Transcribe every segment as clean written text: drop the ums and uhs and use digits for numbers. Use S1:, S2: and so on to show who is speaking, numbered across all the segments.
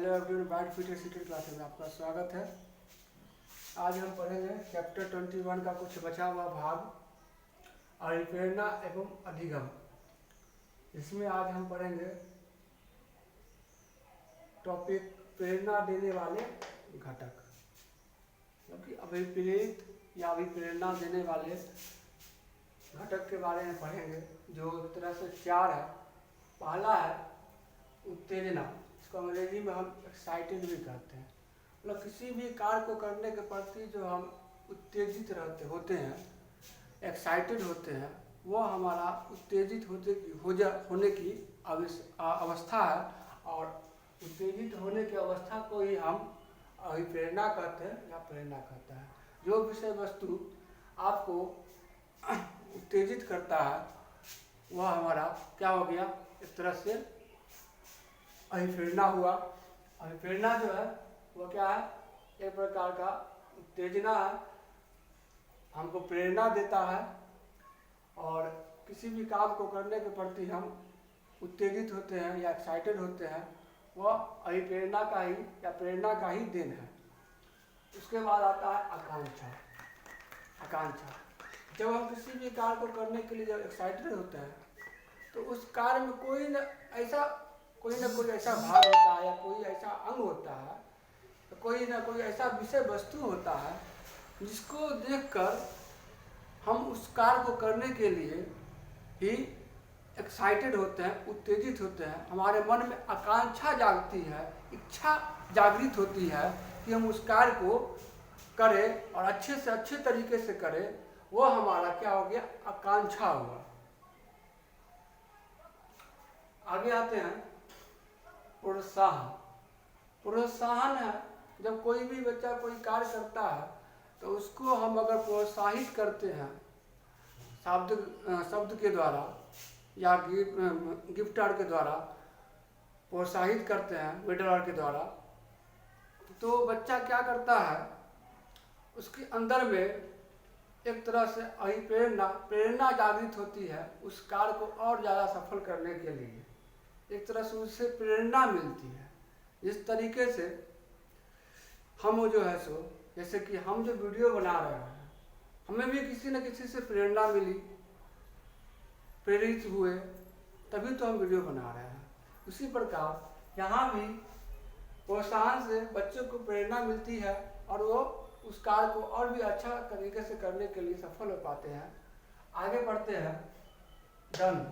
S1: Hello everyone, बाइट फिटर सीटेड क्लास में आपका स्वागत है। आज हम पढ़ेंगे चैप्टर 21 का कुछ बचा हुआ भाग अभिप्रेरणा एवं अधिगम। इसमें आज हम पढ़ेंगे टॉपिक प्रेरणा देने वाले घटक, क्योंकि अभिप्रेरित या अभिप्रेरणा देने वाले घटक के बारे में पढ़ेंगे, जो एक तरह से चार है। पहला है उत्तेजना, इसको अंग्रेजी में हम एक्साइटेड भी कहते हैं। मतलब किसी भी कार्य को करने के प्रति जो हम उत्तेजित होते हैं, एक्साइटेड होते हैं, वो हमारा उत्तेजित होने की अवस्था है। और उत्तेजित होने की अवस्था को ही हम अभिप्रेरणा कहते हैं या प्रेरणा कहते हैं। जो विषय वस्तु आपको उत्तेजित करता है वह हमारा क्या हो गया, एक तरह से अभिप्रेरणा हुआ। अभिप्रेरणा जो है वो क्या है, एक प्रकार का उत्तेजना है, हमको प्रेरणा देता है। और किसी भी काम को करने के प्रति हम उत्तेजित होते हैं या एक्साइटेड होते हैं, वह अभिप्रेरणा का ही या प्रेरणा का ही देन है। उसके बाद आता है आकांक्षा। आकांक्षा, जब हम किसी भी कार्य को करने के लिए जब एक्साइटेड होते हैं तो उस कार्य में कोई न कोई ऐसा भाग होता है या कोई ऐसा अंग होता है, तो कोई ना कोई ऐसा विषय वस्तु होता है जिसको देखकर हम उस कार्य को करने के लिए ही एक्साइटेड होते हैं, उत्तेजित होते हैं। हमारे मन में आकांक्षा जागती है, इच्छा जागृत होती है कि हम उस कार्य को करें और अच्छे से अच्छे तरीके से करें। वो हमारा क्या हो गया, आकांक्षा हुआ। आगे आते हैं प्रोत्साहन। प्रोत्साहन है जब कोई भी बच्चा कोई कार्य करता है तो उसको हम अगर प्रोत्साहित करते हैं शब्द के द्वारा या गिफ्टर के द्वारा प्रोत्साहित करते हैं, मेडल के द्वारा, तो बच्चा क्या करता है, उसके अंदर में एक तरह से प्रेरणा जागृत होती है उस कार्य को और ज़्यादा सफल करने के लिए। एक तरह से उससे प्रेरणा मिलती है। इस तरीके से हम जो है सो, जैसे कि हम जो वीडियो बना रहे हैं, हमें भी किसी न किसी से प्रेरणा मिली, प्रेरित हुए, तभी तो हम वीडियो बना रहे हैं। उसी प्रकार यहाँ भी प्रोत्साहन से बच्चों को प्रेरणा मिलती है और वो उस कार्य को और भी अच्छा तरीके से करने के लिए सफल हो पाते हैं। आगे बढ़ते हैं दंड।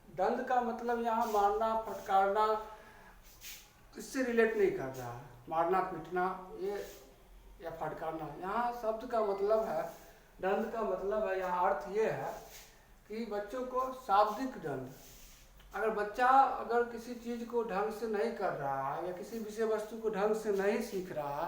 S1: दंड का मतलब यहाँ मारना, फटकारना, इससे रिलेट नहीं कर रहा है। मारना, पीटना ये या फटकारना, यहाँ शब्द का मतलब है, दंड का मतलब है, यहाँ अर्थ ये है कि बच्चों को शाब्दिक दंड। अगर बच्चा अगर किसी चीज़ को ढंग से नहीं कर रहा है या किसी विषय वस्तु को ढंग से नहीं सीख रहा है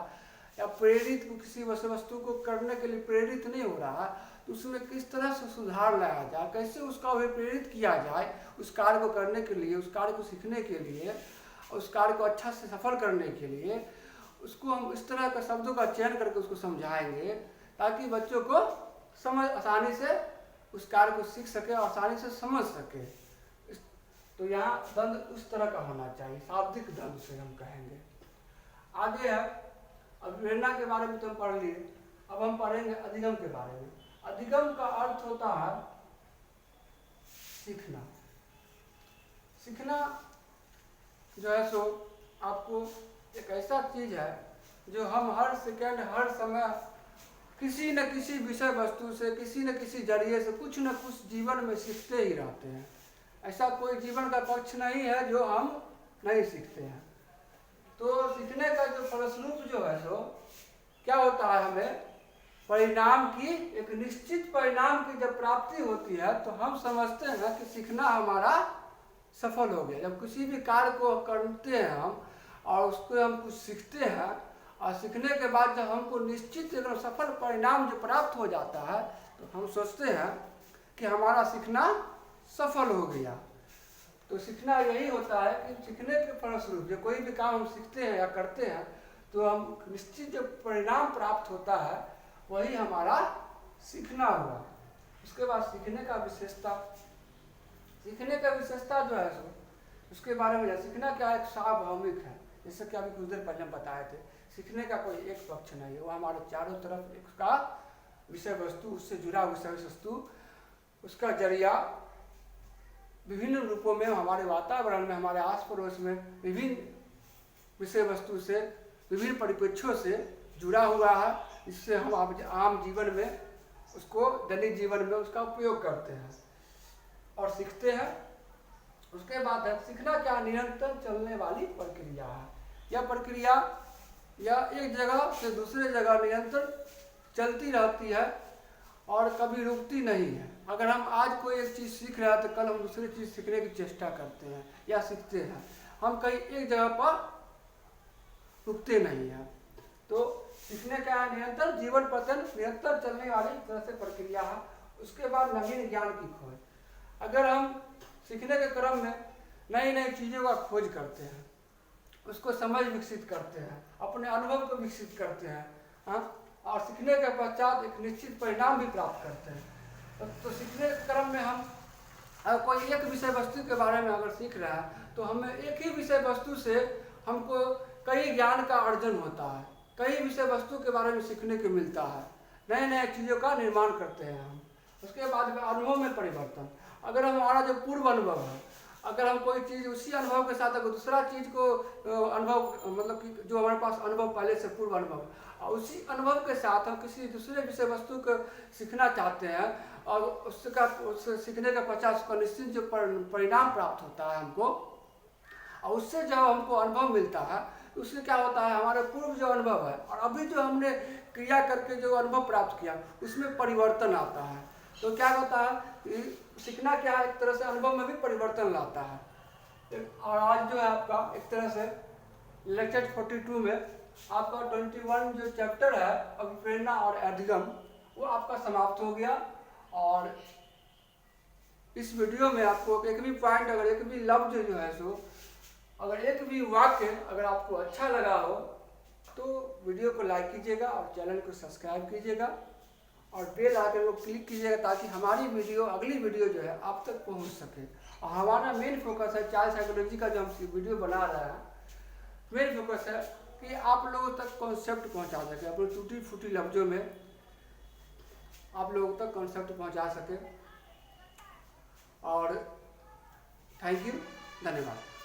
S1: या किसी विषय वस्तु को करने के लिए प्रेरित नहीं हो रहा है, तो उसमें किस तरह से सुधार लाया जाए, कैसे उसका अभिप्रेरित किया जाए उस कार्य को करने के लिए, उस कार्य को सीखने के लिए, उस कार्य को अच्छा से सफल करने के लिए, उसको हम इस तरह का शब्दों का चयन करके उसको समझाएंगे ताकि बच्चों को आसानी से उस कार्य को सीख सके और आसानी से समझ सके। तो यहाँ दंड उस तरह का होना चाहिए, शाब्दिक दंड से हम कहेंगे। आगे है अभिप्रेरणा के बारे में तो हम पढ़ लिए, अब हम पढ़ेंगे अधिगम के बारे में। अधिगम का अर्थ होता है सीखना। सीखना जो है सो आपको एक ऐसा चीज है जो हम हर सेकंड, हर समय किसी न किसी विषय वस्तु से, किसी न किसी जरिए से कुछ न कुछ जीवन में सीखते ही रहते हैं। ऐसा कोई जीवन का पक्ष नहीं है जो हम नहीं सीखते हैं। तो सीखने का जो फलस्वरूप जो है सो क्या होता है, हमें परिणाम की, एक निश्चित परिणाम की जब प्राप्ति होती है तो हम समझते हैं कि सीखना हमारा सफल हो गया। जब किसी भी कार्य को करते हैं हम और उसको हम कुछ सीखते हैं और सीखने के बाद जब हमको निश्चित एकदम सफल परिणाम जो प्राप्त हो जाता है तो हम सोचते हैं कि हमारा सीखना सफल हो गया। तो सीखना यही होता है कि सीखने के फलस्वरूप जब कोई भी काम हम सीखते हैं या करते हैं तो हम निश्चित जो परिणाम प्राप्त होता है वही हमारा सीखना हुआ। उसके बाद सीखने का विशेषता जो है सो उसके बारे में सीखना क्या, एक सार्वभौमिक है, जैसे कि अभी कुछ देर पहले हम बताए थे, सीखने का कोई एक पक्ष नहीं है, वो हमारे चारों तरफ एक का विषय वस्तु, उससे जुड़ा विषय वस्तु, उसका जरिया विभिन्न रूपों में हमारे वातावरण में, हमारे आस पड़ोस में विभिन्न विषय वस्तु से, विभिन्न परिप्रेक्ष्यों से जुड़ा हुआ है, जिससे हम आम जीवन में उसको, दैनिक जीवन में उसका उपयोग करते हैं और सीखते हैं। उसके बाद है सीखना क्या, निरंतर चलने वाली प्रक्रिया है। यह प्रक्रिया यह एक जगह से दूसरे जगह निरंतर चलती रहती है और कभी रुकती नहीं है। अगर हम आज कोई एक चीज़ सीख रहे हैं तो कल हम दूसरी चीज़ सीखने की चेष्टा करते हैं या सीखते हैं। हम कहीं एक जगह पर रुकते नहीं हैं। तो सीखने का निरंतर जीवन पतन, निरंतर चलने वाली एक तरह से प्रक्रिया है। उसके बाद नवीन ज्ञान की खोज। अगर हम सीखने के क्रम में नई नई चीज़ों का खोज करते हैं, उसको समझ विकसित करते हैं, अपने अनुभव को विकसित करते हैं, हाँ, और सीखने के पश्चात एक निश्चित परिणाम भी प्राप्त करते हैं। तो सीखने के क्रम में हम अगर कोई एक विषय वस्तु के बारे में अगर सीख रहा है तो हमें एक ही विषय वस्तु से हमको कई ज्ञान का अर्जन होता है, कई विषय वस्तु के बारे में सीखने को मिलता है, नए नए चीज़ों का निर्माण करते हैं हम। उसके बाद में अनुभव में परिवर्तन। अगर हमारा जो पूर्व अनुभव है, अगर हम कोई चीज़ उसी अनुभव के साथ अगर दूसरा चीज़ को अनुभव, मतलब कि जो हमारे पास अनुभव पहले से पूर्व अनुभव, और उसी अनुभव के साथ हम किसी दूसरे विषय वस्तु को सीखना चाहते हैं और उससे सीखने का पश्चात उसका निश्चित जो परिणाम प्राप्त होता है हमको, और उससे जब हमको अनुभव मिलता है उससे क्या होता है, हमारे पूर्व जो अनुभव है और अभी जो हमने क्रिया करके जो अनुभव प्राप्त किया उसमें परिवर्तन आता है। तो क्या होता है, सीखना क्या है, एक तरह से अनुभव में भी परिवर्तन लाता है। और आज जो है आपका एक तरह से लेक्चर 42 में आपका 21 जो चैप्टर है अभिप्रेरणा और अधिगम, वो आपका समाप्त हो गया। और इस वीडियो में आपको एक भी पॉइंट, अगर एक भी लफ्ज जो है सो, अगर एक भी वाक्य अगर आपको अच्छा लगा हो तो वीडियो को लाइक कीजिएगा और चैनल को सब्सक्राइब कीजिएगा और बेल आइकन को क्लिक कीजिएगा ताकि हमारी वीडियो, अगली वीडियो जो है आप तक पहुंच सके। और हमारा मेन फोकस है चाइल्ड साइकोलॉजी का, जो हम वीडियो बना रहे हैं, मेन फोकस है कि आप लोगों तक कॉन्सेप्ट पहुंचा सके, अपने टूटी फूटी लफ्जों में आप लोगों तक कॉन्सेप्ट पहुंचा सके। और थैंक यू, धन्यवाद।